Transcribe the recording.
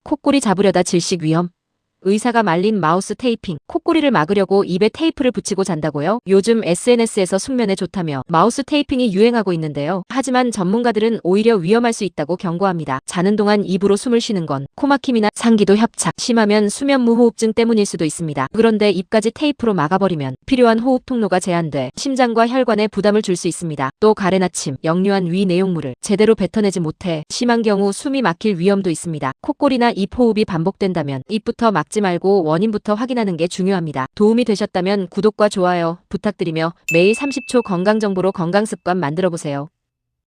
콧꼬리 잡으려다 질식 위험. 의사가 말린 마우스 테이핑. 콧꼬리를 막으려고 입에 테이프를 붙이고 잔다고요? 요즘 SNS에서 숙면에 좋다며 마우스 테이핑이 유행하고 있는데요. 하지만 전문가들은 오히려 위험할 수 있다고 경고합니다. 자는 동안 입으로 숨을 쉬는 건 코막힘이나 상기도 협착, 심하면 수면무호흡증 때문일 수도 있습니다. 그런데 입까지 테이프로 막아버리면 필요한 호흡 통로가 제한돼 심장과 혈관에 부담을 줄 수 있습니다. 또 가래나침, 역류한 위 내용물을 제대로 뱉어내지 못해 심한 경우 숨이 막힐 위험도 있습니다. 콧꼬리나 입 호흡이 반복된다면 입부터 막지 말고 원인부터 확인하는 게 중요합니다. 도움이 되셨다면 구독과 좋아요 부탁드리며 매일 30초 건강정보로 건강습관 만들어보세요.